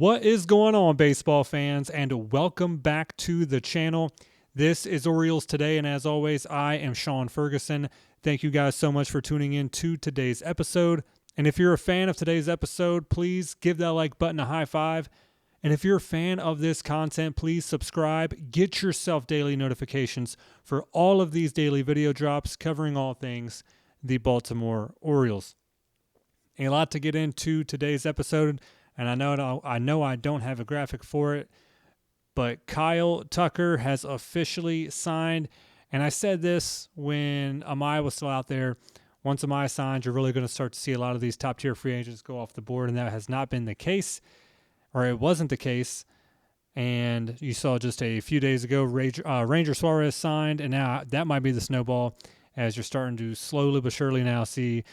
What is going on, baseball fans, and welcome back to the channel. This is Orioles Today, and as always, I am Sean Ferguson. Thank you guys so much for tuning in to today's episode. And if you're a fan of today's episode, please give that like button a high five. And if you're a fan of this content, please subscribe. Get yourself daily notifications for all of these daily video drops covering all things the Baltimore Orioles. A lot to get into today's episode. And I know I don't have a graphic for it, but Kyle Tucker has officially signed. And I said this when Amaya was still out there. Once Amaya signs, you're really going to start to see a lot of these top-tier free agents go off the board, and that has not been the case, or it wasn't the case. And you saw just a few days ago, Ranger Suarez signed, and now that might be the snowball as you're starting to slowly but surely now see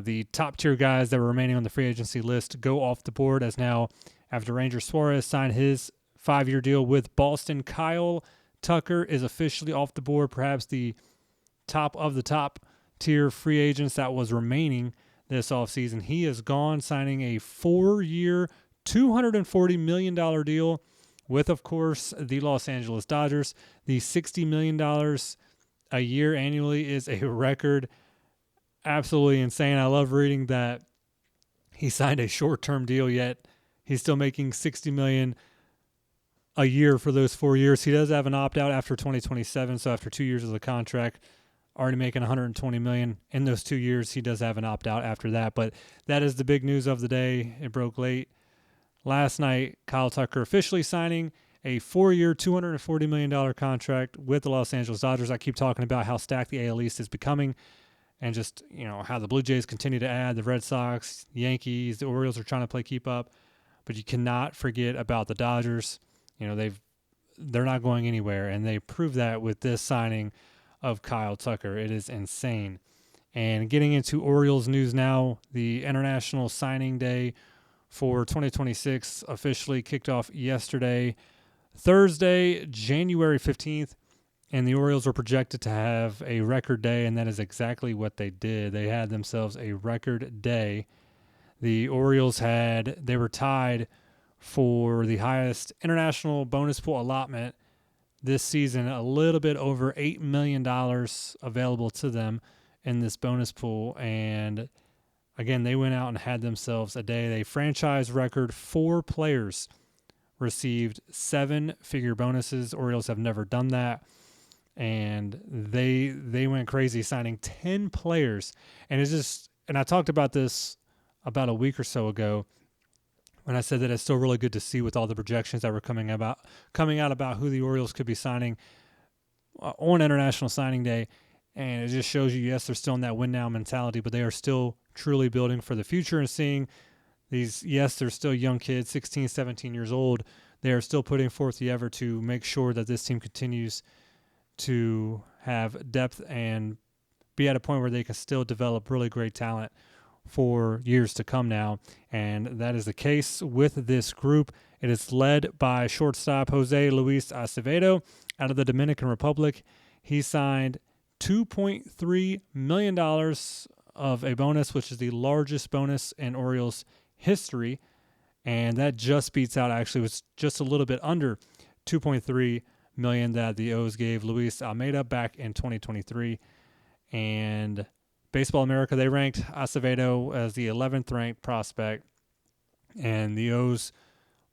the top-tier guys that were remaining on the free agency list go off the board, as now, after Ranger Suarez signed his 5-year deal with Boston, Kyle Tucker is officially off the board, perhaps the top of the top-tier free agents that was remaining this offseason. He is gone, signing a 4-year, $240 million deal with, of course, the Los Angeles Dodgers. The $60 million a year annually is a record. Absolutely insane. I love reading that he signed a short-term deal, yet he's still making $60 million a year for those 4 years. He does have an opt-out after 2027, so after 2 years of the contract, already making $120 million in those 2 years. He does have an opt-out after that, but that is the big news of the day. It broke late last night. Kyle Tucker officially signing a 4-year, $240 million contract with the Los Angeles Dodgers. I keep talking about how stacked the AL East is becoming, and just, how the Blue Jays continue to add, the Red Sox, Yankees, the Orioles are trying to play keep up. But you cannot forget about the Dodgers. They're not going anywhere, and they proved that with this signing of Kyle Tucker. It is insane. And getting into Orioles news now, the International Signing Day for 2026 officially kicked off yesterday, Thursday, January 15th. And the Orioles were projected to have a record day, and that is exactly what they did. They had themselves a record day. The Orioles they were tied for the highest international bonus pool allotment this season, a little bit over $8 million available to them in this bonus pool. And again, they went out and had themselves a day. They franchise record 4 players received 7-figure bonuses. Orioles have never done that. And they went crazy signing 10 players. And I talked about this about a week or so ago when I said that it's still really good to see with all the projections that were coming out about who the Orioles could be signing on International Signing Day. And it just shows you, yes, they're still in that win now mentality, but they are still truly building for the future and seeing these, yes, they're still young kids, 16, 17 years old. They are still putting forth the effort to make sure that this team continues to have depth and be at a point where they can still develop really great talent for years to come now. And that is the case with this group. It is led by shortstop Jose Luis Acevedo out of the Dominican Republic. He signed $2.3 million of a bonus, which is the largest bonus in Orioles history. And that just beats out, actually, was just a little bit under $2.3 million that the O's gave Luis Almeida back in 2023. And Baseball America, they ranked Acevedo as the 11th ranked prospect. And the O's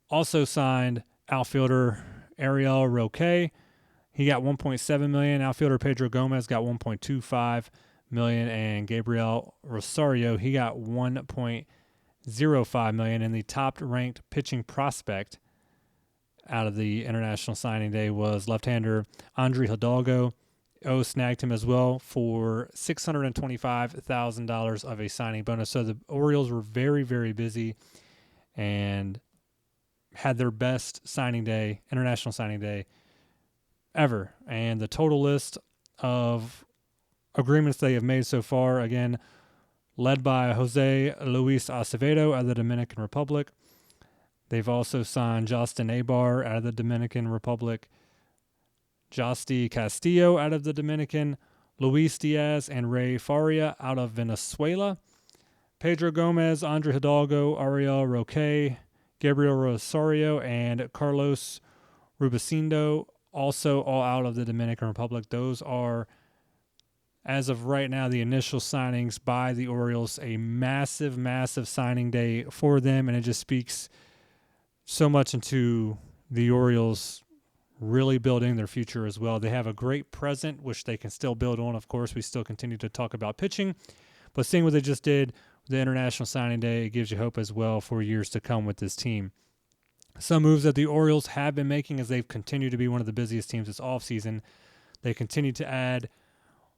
also signed outfielder Ariel Roque. He got $1.7 million. Outfielder Pedro Gomez got $1.25 million. And Gabriel Rosario, he got $1.05 million. And the top ranked pitching prospect out of the International Signing Day was left-hander Andre Hidalgo. O snagged him as well for $625,000 of a signing bonus. So the Orioles were very, very busy and had their best signing day, International Signing Day, ever. And the total list of agreements they have made so far, again, led by Jose Luis Acevedo out of the Dominican Republic. They've also signed Justin Abar out of the Dominican Republic, Josty Castillo out of the Dominican, Luis Diaz and Ray Faria out of Venezuela, Pedro Gomez, Andre Hidalgo, Ariel Roque, Gabriel Rosario and Carlos Rubicindo, also all out of the Dominican Republic. Those are, as of right now, the initial signings by the Orioles. A massive, massive signing day for them, and it just speaks so much into the Orioles really building their future as well. They have a great present, which they can still build on. Of course, we still continue to talk about pitching, but seeing what they just did, the International Signing Day, it gives you hope as well for years to come with this team. Some moves that the Orioles have been making as they've continued to be one of the busiest teams this offseason. They continue to add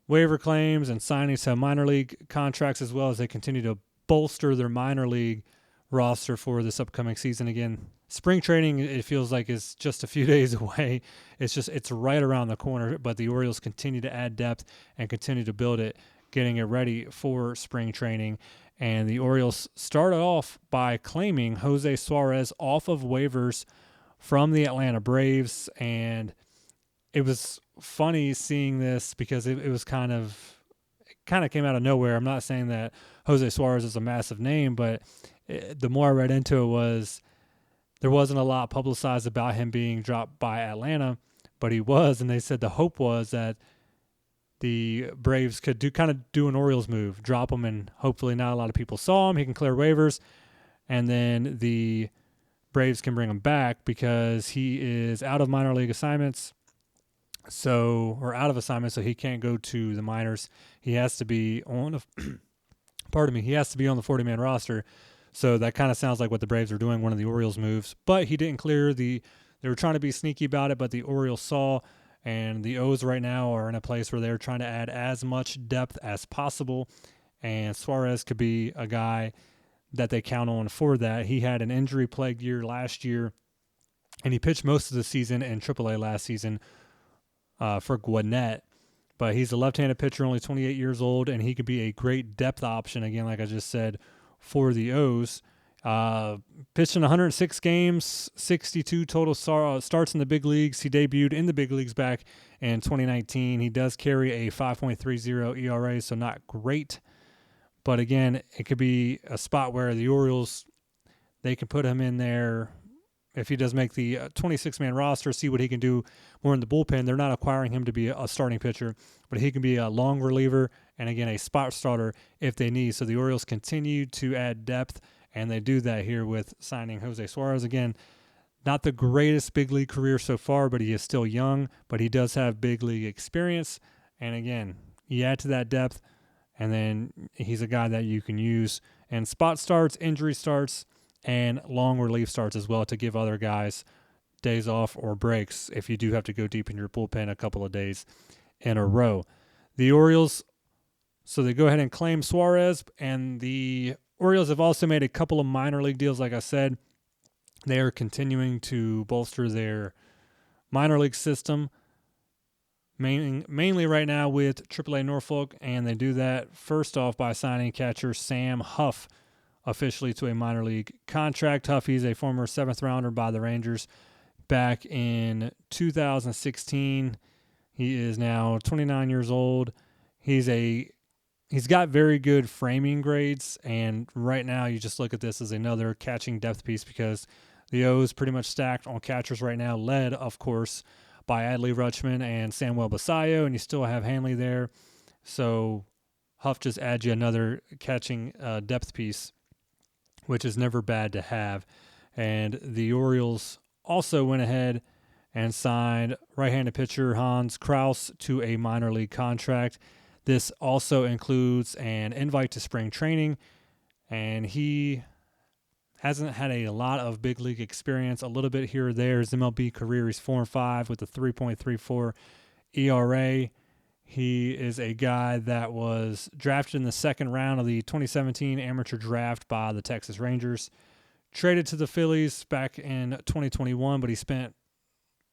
waiver claims and signings to minor league contracts, as well as they continue to bolster their minor league roster for this upcoming season. Again, spring training, it feels like, is just a few days away. It's right around the corner, but the Orioles continue to add depth and continue to build it, getting it ready for spring training. And the Orioles started off by claiming Jose Suarez off of waivers from the Atlanta Braves. And it was funny seeing this because it was kind of came out of nowhere. I'm not saying that Jose Suarez is a massive name, but the more I read into it there wasn't a lot publicized about him being dropped by Atlanta, but he was, and they said the hope was that the Braves could do an Orioles move, drop him, and hopefully not a lot of people saw him. He can clear waivers, and then the Braves can bring him back because he is out of minor league assignments, so he can't go to the minors. He has to be on he has to be on the 40-man roster. So that kind of sounds like what the Braves are doing, one of the Orioles moves. But he didn't clear they were trying to be sneaky about it, but the Orioles saw, and the O's right now are in a place where they're trying to add as much depth as possible, and Suarez could be a guy that they count on for that. He had an injury-plagued year last year, and he pitched most of the season in AAA last season for Gwinnett. But he's a left-handed pitcher, only 28 years old, and he could be a great depth option, again, like I just said, for the O's. Pitched in 106 games, 62 total starts in the big leagues. He debuted in the big leagues back in 2019. He does carry a 5.30 ERA, so not great. But again, it could be a spot where the Orioles, they can put him in there if he does make the 26-man roster, see what he can do more in the bullpen. They're not acquiring him to be a starting pitcher, but he can be a long reliever and, again, a spot starter if they need. So the Orioles continue to add depth, and they do that here with signing Jose Suarez. Again, not the greatest big league career so far, but he is still young, but he does have big league experience. And, again, you add to that depth, and then he's a guy that you can use in spot starts, injury starts, and long relief starts as well to give other guys days off or breaks if you do have to go deep in your bullpen a couple of days in a row. The Orioles, so they go ahead and claim Suarez, and the Orioles have also made a couple of minor league deals. Like I said, they are continuing to bolster their minor league system, mainly right now with AAA Norfolk, and they do that first off by signing catcher Sam Huff officially to a minor league contract. Huff, he's a former 7th rounder by the Rangers back in 2016. He is now 29 years old. He's got very good framing grades, and right now you just look at this as another catching depth piece because the O's pretty much stacked on catchers right now, led, of course, by Adley Rutschman and Samuel Basallo, and you still have Hanley there. So Huff just adds you another catching depth piece, which is never bad to have. And the Orioles also went ahead and signed right-handed pitcher Hans Kraus to a minor league contract. This also includes an invite to spring training, and he hasn't had a lot of big league experience, a little bit here or there. His MLB career is 4-5 with a 3.34 ERA. He is a guy that was drafted in the second round of the 2017 amateur draft by the Texas Rangers. Traded to the Phillies back in 2021, but he spent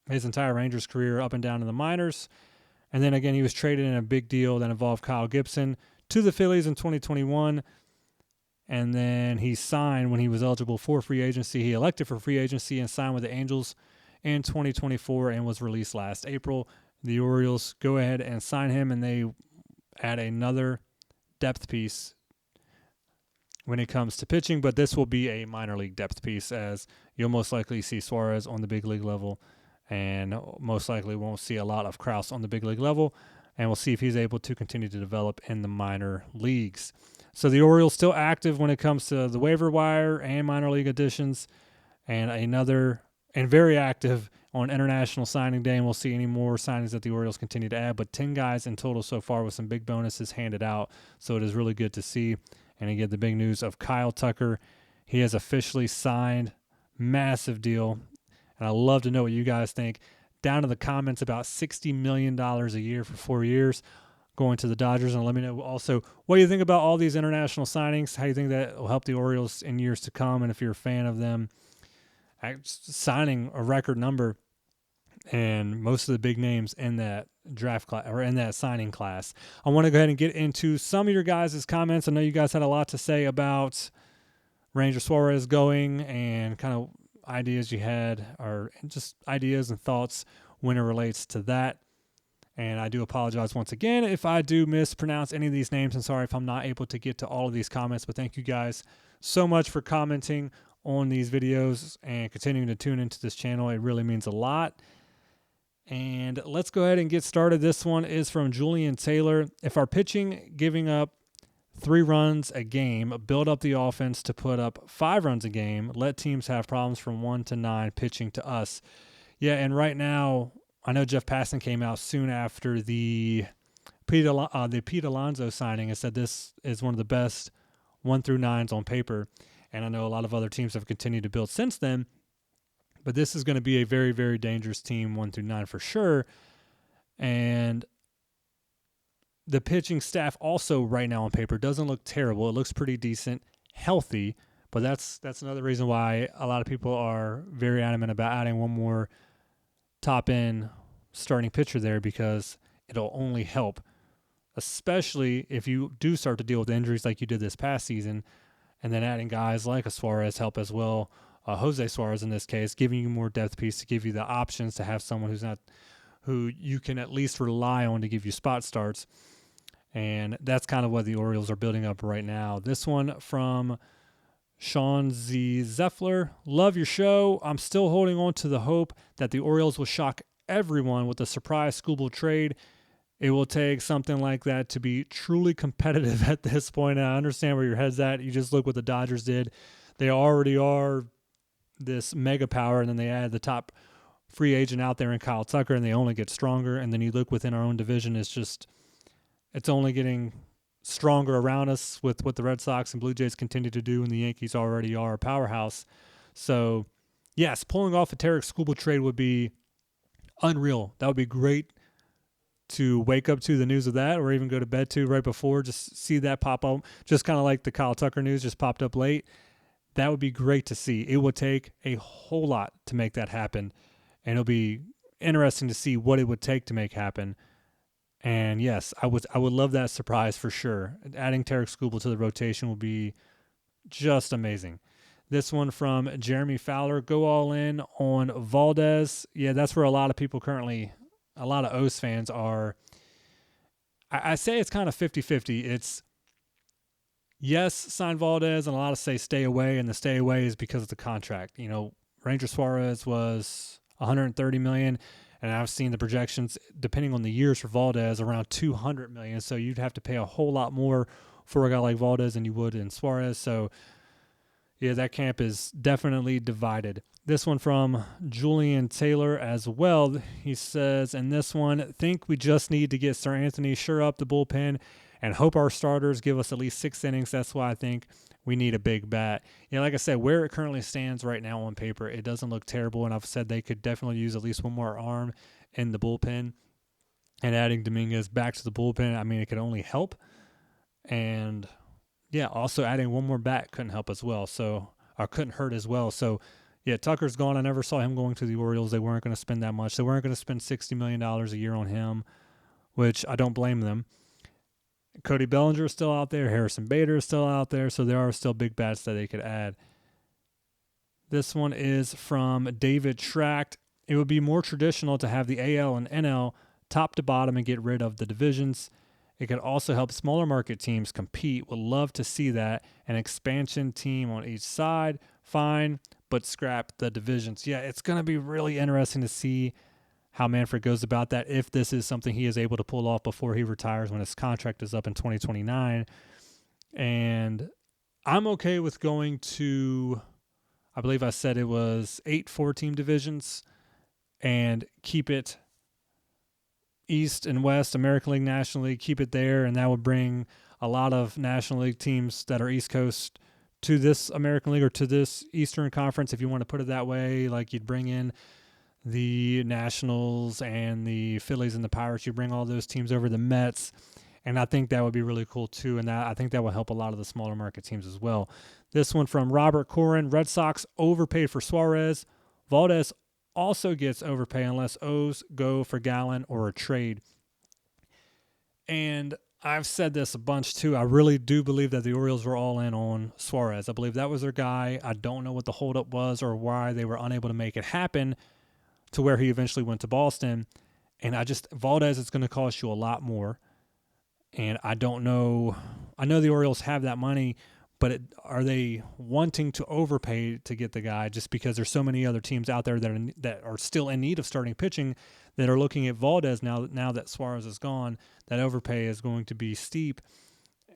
his entire Rangers career up and down in the minors. And then again, he was traded in a big deal that involved Kyle Gibson to the Phillies in 2021. And then he signed when he was eligible for free agency. He elected for free agency and signed with the Angels in 2024 and was released last April. The Orioles go ahead and sign him, and they add another depth piece when it comes to pitching, but this will be a minor league depth piece, as you'll most likely see Suarez on the big league level, and most likely won't see a lot of Krause on the big league level, and we'll see if he's able to continue to develop in the minor leagues. So the Orioles still active when it comes to the waiver wire and minor league additions, and very active on International Signing Day, and we'll see any more signings that the Orioles continue to add, but 10 guys in total so far with some big bonuses handed out, so it is really good to see. And again, the big news of Kyle Tucker. He has officially signed. Massive deal. And I'd love to know what you guys think. Down in the comments about $60 million a year for 4 years going to the Dodgers. And let me know also what you think about all these international signings, how you think that will help the Orioles in years to come, and if you're a fan of them signing a record number and most of the big names in that draft class or in that signing class. I want to go ahead and get into some of your guys' comments. I know you guys had a lot to say about Ranger Suarez going and kind of ideas you had, or just ideas and thoughts when it relates to that. And I do apologize once again if I do mispronounce any of these names, and sorry if I'm not able to get to all of these comments, but thank you guys so much for commenting on these videos and continuing to tune into this channel. It really means a lot. And let's go ahead and get started. This one is from Julian Taylor. If our pitching giving up 3 runs a game, build up the offense to put up 5 runs a game, let teams have problems from 1 to 9 pitching to us. Yeah, and right now, I know Jeff Passan came out soon after the Pete Alonso signing and said this is one of the best 1 through 9s on paper. And I know a lot of other teams have continued to build since then. But this is going to be a very, very dangerous team, 1 through 9 for sure. And the pitching staff also right now on paper doesn't look terrible. It looks pretty decent, healthy. But that's another reason why a lot of people are very adamant about adding one more top-end starting pitcher there, because it'll only help, especially if you do start to deal with injuries like you did this past season, and then adding guys like a Suarez help as well. Jose Suarez in this case, giving you more depth piece to give you the options to have someone who you can at least rely on to give you spot starts. And that's kind of what the Orioles are building up right now. This one from Sean Z. Zeffler. Love your show. I'm still holding on to the hope that the Orioles will shock everyone with a surprise Skubal trade. It will take something like that to be truly competitive at this point. And I understand where your head's at. You just look what the Dodgers did. They already are this mega power, and then they add the top free agent out there in Kyle Tucker, and they only get stronger. And then you look within our own division, it's only getting stronger around us with what the Red Sox and Blue Jays continue to do, and the Yankees already are a powerhouse. So, yes, pulling off a Tarik Skubal trade would be unreal. That would be great to wake up to the news of that, or even go to bed to right before, just see that pop up, just kind of like the Kyle Tucker news just popped up late. That would be great to see. It would take a whole lot to make that happen, and it'll be interesting to see what it would take to make happen. And yes, I would love that surprise for sure. Adding Tarik Skubal to the rotation would be just amazing. This one from Jeremy Fowler. Go all in on Valdez. Yeah, that's where a lot of people currently, a lot of O's fans are. I say it's kind of 50-50. It's yes, sign Valdez, and a lot of say stay away, and the stay away is because of the contract. You know, Ranger Suarez was $130 million, and I've seen the projections, depending on the years for Valdez, around $200 million. So you'd have to pay a whole lot more for a guy like Valdez than you would in Suarez. So, yeah, that camp is definitely divided. This one from Julian Taylor as well. He says, in this one, think we just need to get Sir Anthony Sure up the bullpen and hope our starters give us at least 6 innings. That's why I think we need a big bat. Like I said, where it currently stands right now on paper, it doesn't look terrible, and I've said they could definitely use at least one more arm in the bullpen. And adding Dominguez back to the bullpen, I mean, it could only help. And, yeah, also adding one more bat couldn't help as well, or couldn't hurt as well. So, yeah, Tucker's gone. I never saw him going to the Orioles. They weren't going to spend that much. They weren't going to spend $60 million a year on him, which I don't blame them. Cody Bellinger is still out there. Harrison Bader is still out there. So there are still big bats that they could add. This one is from David Tract. It would be more traditional to have the AL and NL top to bottom and get rid of the divisions. It could also help smaller market teams compete. Would love to see that. An expansion team on each side, fine, but scrap the divisions. Yeah, it's going to be really interesting to see how Manfred goes about that, if this is something he is able to pull off before he retires when his contract is up in 2029. And I'm okay with going to, I believe I said it was 8 4-team divisions, and keep it East and West, American League, National League, keep it there, and that would bring a lot of National League teams that are East Coast to this American League or to this Eastern Conference, if you want to put it that way. Like, you'd bring in the Nationals and the Phillies and the Pirates. You bring all those teams over, the Mets, and I think that would be really cool too, and I think that will help a lot of the smaller market teams as well. This one from Robert Corin: Red Sox overpaid for Suarez. Valdez also gets overpay unless O's go for Gallen or a trade. And I've said this a bunch too. I really do believe that the Orioles were all in on Suarez. I believe that was their guy. I don't know what the holdup was or why they were unable to make it happen to where he eventually went to Boston. And Valdez is going to cost you a lot more. And I don't know. I know the Orioles have that money, but are they wanting to overpay to get the guy just because there's so many other teams out there that are still in need of starting pitching that are looking at Valdez now that Suarez is gone? That overpay is going to be steep.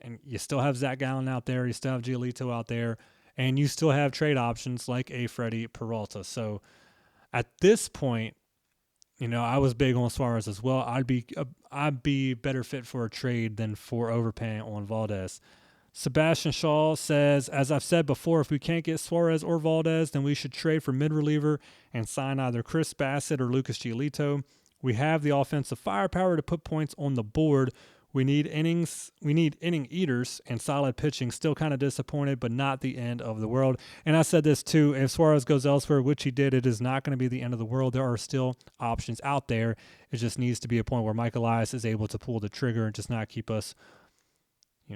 And you still have Zach Gallen out there. You still have Giolito out there. And you still have trade options like a Freddie Peralta. So at this point, I was big on Suarez as well. I'd be better fit for a trade than for overpaying on Valdez. Sebastian Shaw says, as I've said before, if we can't get Suarez or Valdez, then we should trade for mid-reliever and sign either Chris Bassett or Lucas Giolito. We have the offensive firepower to put points on the board. We need inning eaters and solid pitching. Still kind of disappointed, but not the end of the world. And I said this too, if Suarez goes elsewhere, which he did, it is not going to be the end of the world. There are still options out there. It just needs to be a point where Mike Elias is able to pull the trigger and just not keep us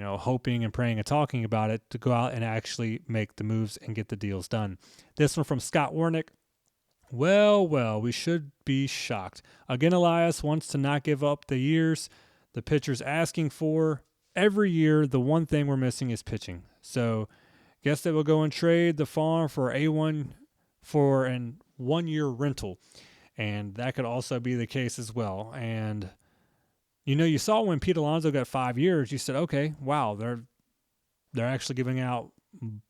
hoping and praying and talking about it, to go out and actually make the moves and get the deals done. This one from Scott Warnick. Well, we should be shocked. Again, Elias wants to not give up the years the pitcher's asking for. Every year, the one thing we're missing is pitching. So, guess they will go and trade the farm for an 1-year rental. And that could also be the case as well. And you saw when Pete Alonso got 5 years, you said, okay, wow, they're actually giving out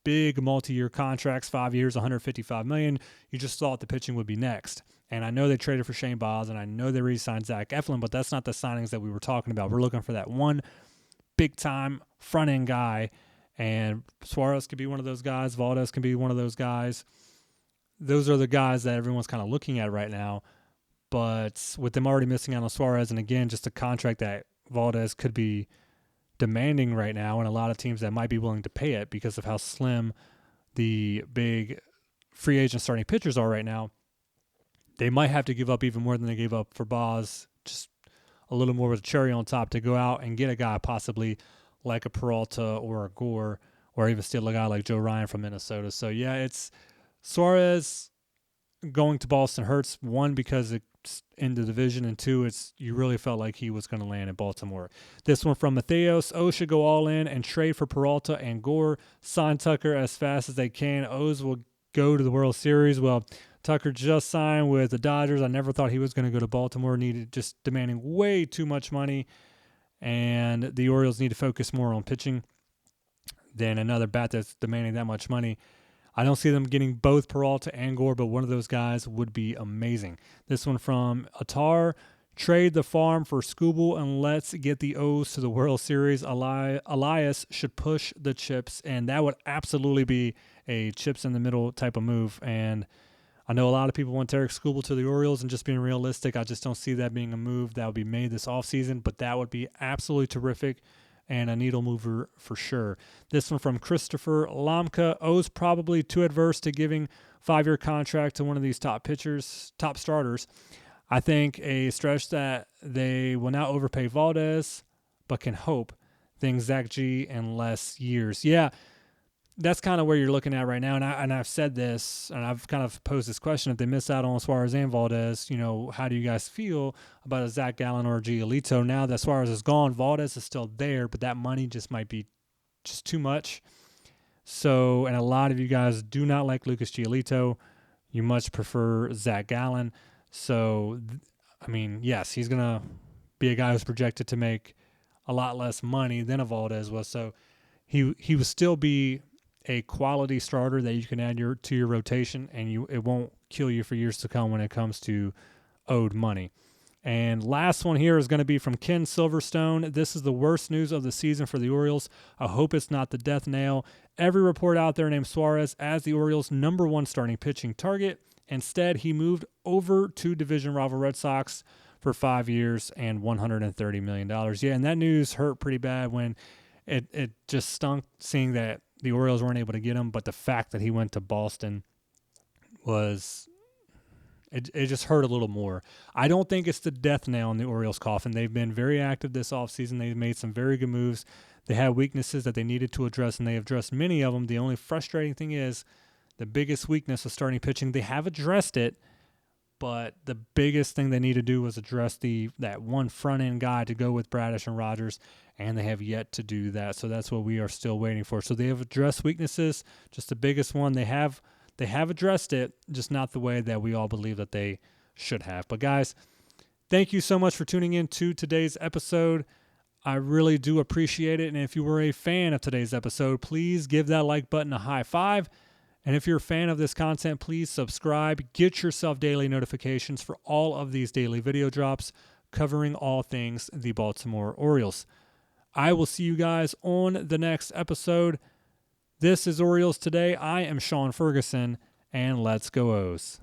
big multi-year contracts, 5 years, $155 million. You just thought the pitching would be next. And I know they traded for Shane Baz, and I know they re-signed Zach Eflin, but that's not the signings that we were talking about. We're looking for that one big-time front-end guy, and Suarez could be one of those guys. Valdez can be one of those guys. Those are the guys that everyone's kind of looking at right now. But with them already missing out on Suarez, and again, just a contract that Valdez could be demanding right now, and a lot of teams that might be willing to pay it because of how slim the big free agent starting pitchers are right now, they might have to give up even more than they gave up for Baz, just a little more with a cherry on top, to go out and get a guy possibly like a Peralta or a Gore, or even steal a guy like Joe Ryan from Minnesota. So, yeah, it's Suarez going to Boston hurts, one, because it's in the division, and two, you really felt like he was going to land in Baltimore. This one from Matheos: O's should go all in and trade for Peralta and Gore. Sign Tucker as fast as they can. O's will go to the World Series. Well, Tucker just signed with the Dodgers. I never thought he was going to go to Baltimore. Just demanding way too much money, and the Orioles need to focus more on pitching than another bat that's demanding that much money. I don't see them getting both Peralta and Gore, but one of those guys would be amazing. This one from Attar: trade the farm for Skubal and let's get the O's to the World Series. Elias should push the chips, and that would absolutely be a chips in the middle type of move. And I know a lot of people want Tarik Skubal to the Orioles, and just being realistic, I just don't see that being a move that would be made this offseason, but that would be absolutely terrific and a needle mover for sure. This one from Christopher Lamka: O's probably too adverse to giving 5-year contract to one of these top starters. I think a stretch that they will now overpay Valdez, but can hope things Zach G in less years. Yeah, that's kind of where you're looking at right now. And I've said this, and I've kind of posed this question: if they miss out on Suarez and Valdez, how do you guys feel about a Zach Gallen or a Giolito? Now that Suarez is gone, Valdez is still there, but that money just might be just too much. So, and a lot of you guys do not like Lucas Giolito. You much prefer Zach Gallen. So, yes, he's going to be a guy who's projected to make a lot less money than a Valdez was. So he would still be a quality starter that you can add to your rotation, and it won't kill you for years to come when it comes to owed money. And last one here is going to be from Ken Silverstone. This is the worst news of the season for the Orioles. I hope it's not the death nail. Every report out there named Suarez as the Orioles' #1 starting pitching target. Instead, he moved over to division rival Red Sox for 5 years and $130 million. Yeah, and that news hurt pretty bad when it just stunk seeing that the Orioles weren't able to get him, but the fact that he went to Boston it just hurt a little more. I don't think it's the death nail in the Orioles' coffin. They've been very active this offseason. They've made some very good moves. They had weaknesses that they needed to address, and they have addressed many of them. The only frustrating thing is the biggest weakness of starting pitching. They have addressed it, but the biggest thing they need to do was address that one front-end guy to go with Bradish and Rogers, and they have yet to do that. So that's what we are still waiting for. So they have addressed weaknesses. Just the biggest one, they have addressed it, just not the way that we all believe that they should have. But guys, thank you so much for tuning in to today's episode. I really do appreciate it. And if you were a fan of today's episode, please give that like button a high five. And if you're a fan of this content, please subscribe. Get yourself daily notifications for all of these daily video drops covering all things the Baltimore Orioles. I will see you guys on the next episode. This is Orioles Today. I am Sean Ferguson, and let's go O's.